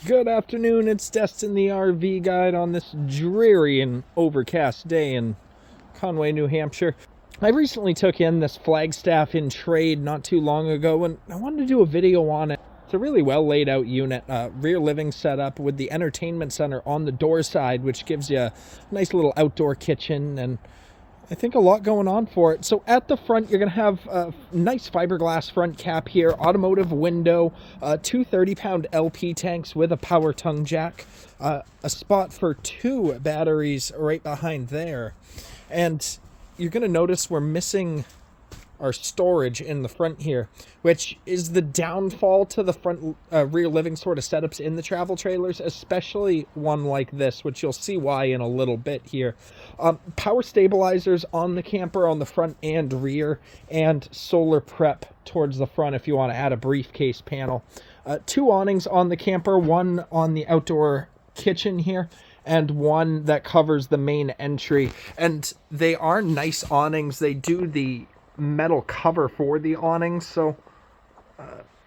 Good afternoon, it's Destin the RV Guide on this dreary and overcast day in Conway, New Hampshire. I recently took in this Flagstaff in trade not too long ago, and I wanted to do a video on it. It's a really well laid out unit, rear living setup with the entertainment center on the door side, which gives you a nice little outdoor kitchen and I think a lot going on for it. So at the front, you're going to have a nice fiberglass front cap here, automotive window, two 30-pound LP tanks with a power tongue jack, a spot for two batteries right behind there. And you're going to notice we're missing our storage in the front here, which is the downfall to the front rear living sort of setups in the travel trailers, especially one like this, which you'll see why in a little bit here. Power stabilizers on the camper on the front and rear, and solar prep towards the front if you want to add a briefcase panel. Two awnings on the camper, one on the outdoor kitchen here and one that covers the main entry, and they are nice awnings. They do the metal cover for the awning, so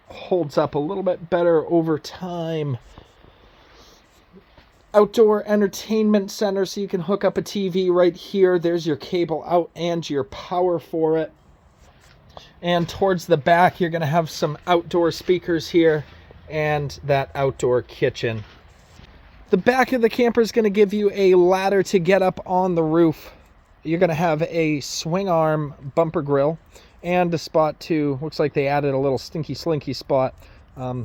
holds up a little bit better over time. Outdoor entertainment center, so you can hook up a TV right here. There's your cable out and your power for it. And towards the back, you're going to have some outdoor speakers here and that outdoor kitchen. The back of the camper is going to give you a ladder to get up on the roof. You're going to have a swing arm bumper grill and a spot to, looks like they added a little stinky slinky spot. I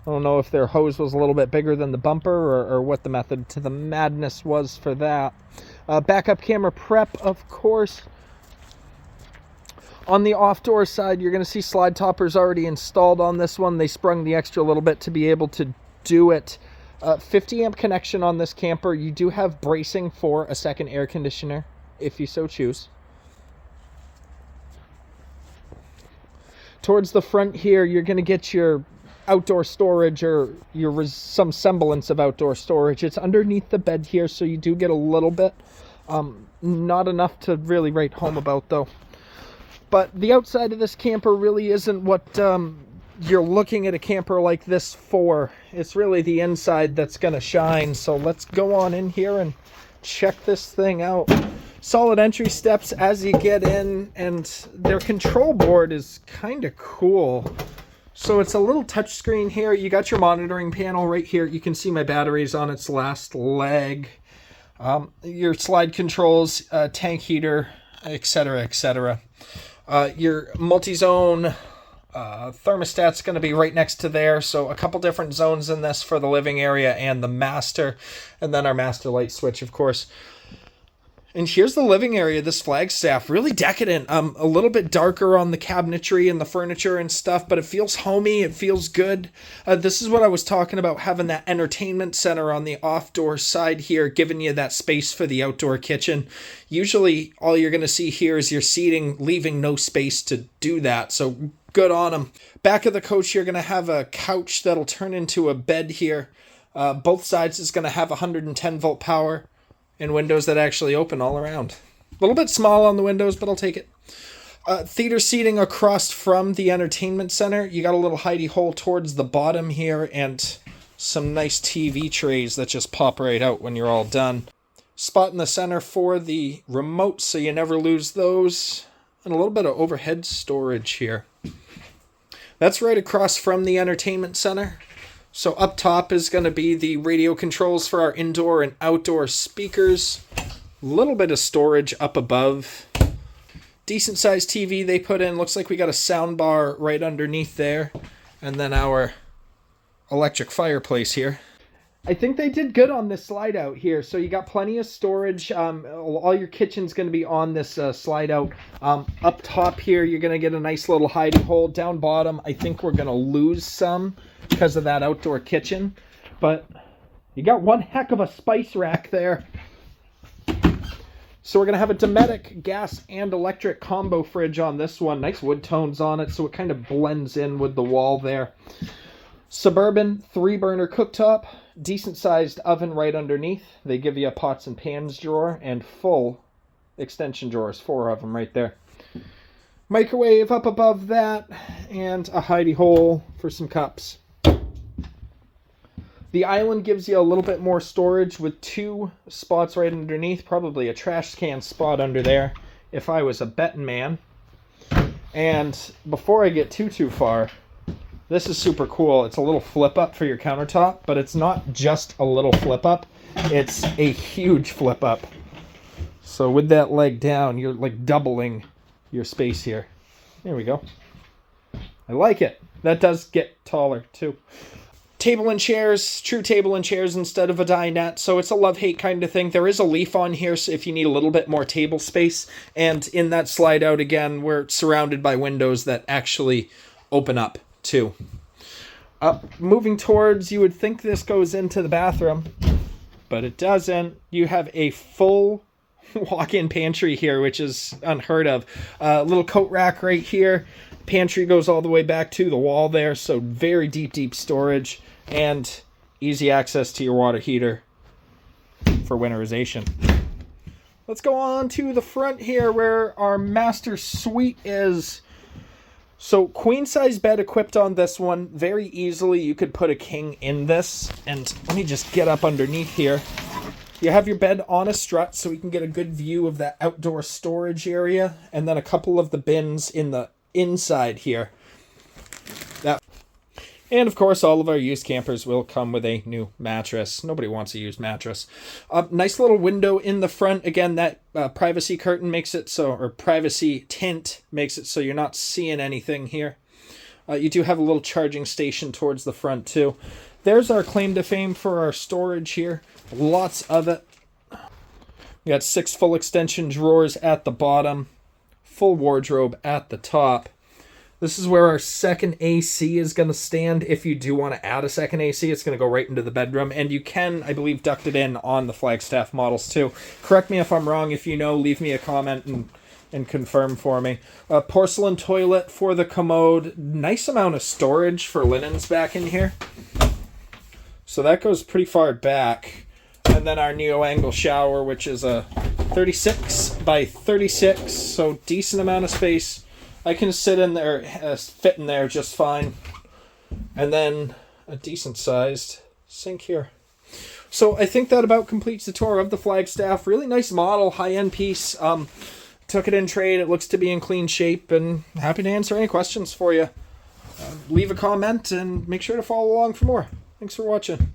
don't know if their hose was a little bit bigger than the bumper or what the method to the madness was for that. Backup camera prep, of course. On the off-door side, you're going to see slide toppers already installed on this one. They sprung the extra little bit to be able to do it. 50 amp connection on this camper. You do have bracing for a second air conditioner, if you so choose. Towards the front here, you're going to get your outdoor storage, or some semblance of outdoor storage. It's underneath the bed here, so you do get a little bit. Not enough to really write home about, though. But the outside of this camper really isn't what you're looking at a camper like this for. It's really the inside that's going to shine. So let's go on in here and check this thing out. Solid entry steps as you get in, and their control board is kind of cool. So it's a little touch screen here. You got your monitoring panel right here. You can see my batteries on its last leg. Your slide controls, tank heater, etc., etc. Your multi-zone thermostat's going to be right next to there. So a couple different zones in this for the living area and the master, and then our master light switch, of course. And here's the living area, this Flagstaff, really decadent, a little bit darker on the cabinetry and the furniture and stuff, but it feels homey, it feels good. This is what I was talking about, having that entertainment center on the off-door side here, giving you that space for the outdoor kitchen. Usually all you're going to see here is your seating, leaving no space to do that, so good on them. Back of the coach, you're going to have a couch that'll turn into a bed here. Both sides is going to have 110 volt power. And windows that actually open all around. A little bit small on the windows, but I'll take it. Theater seating across from the entertainment center. You got a little hidey hole towards the bottom here, and some nice TV trays that just pop right out when you're all done. Spot in the center for the remote, so you never lose those. And a little bit of overhead storage here. That's right across from the entertainment center. So up top is going to be the radio controls for our indoor and outdoor speakers. A little bit of storage up above. Decent sized TV they put in. Looks like we got a sound bar right underneath there. And then our electric fireplace here. I think they did good on this slide out here. So you got plenty of storage. All your kitchen's going to be on this slide out. Up top here, you're going to get a nice little hiding hole. Down bottom, I think we're going to lose some because of that outdoor kitchen. But you got one heck of a spice rack there. So we're going to have a Dometic gas and electric combo fridge on this one. Nice wood tones on it, so it kind of blends in with the wall there. Suburban 3-burner cooktop. Decent sized oven right underneath. They give you a pots and pans drawer and full extension drawers, 4 of them right there. Microwave up above that, and a hidey hole for some cups. The island gives you a little bit more storage with 2 spots right underneath, probably a trash can spot under there if I was a betting man. And before I get too far, this is super cool. It's a little flip up for your countertop, but it's not just a little flip up. It's a huge flip up. So with that leg down, you're like doubling your space here. There we go. I like it. That does get taller too. Table and chairs, true table and chairs instead of a dinette. So it's a love-hate kind of thing. There is a leaf on here, so if you need a little bit more table space. And in that slide out again, we're surrounded by windows that actually open up too. Moving towards, you would think this goes into the bathroom, but it doesn't. You have a full walk-in pantry here, which is unheard of. Little coat rack right here. Pantry goes all the way back to the wall there, so very deep storage and easy access to your water heater for winterization. Let's go on to the front here where our master suite is. So queen size bed equipped on this one. Very easily you could put a king in this. And let me just get up underneath here. You have your bed on a strut so we can get a good view of that outdoor storage area. And then a couple of the bins in the inside here. And of course, all of our used campers will come with a new mattress. Nobody wants a used mattress. Nice little window in the front. Again, that privacy curtain makes it so, or privacy tint makes it so you're not seeing anything here. You do have a little charging station towards the front too. There's our claim to fame for our storage here. Lots of it. We got 6 full extension drawers at the bottom. Full wardrobe at the top. This is where our second AC is going to stand. If you do want to add a second AC, it's going to go right into the bedroom. And you can, I believe, duct it in on the Flagstaff models too. Correct me if I'm wrong. If you know, leave me a comment and confirm for me. Porcelain toilet for the commode. Nice amount of storage for linens back in here. So that goes pretty far back. And then our neo-angle shower, which is a 36 by 36. So decent amount of space. I can sit in there, fit in there just fine. And then a decent sized sink here. So I think that about completes the tour of the Flagstaff. Really nice model, high-end piece. Took it in trade. It looks to be in clean shape, and happy to answer any questions for you. Leave a comment and make sure to follow along for more. Thanks for watching.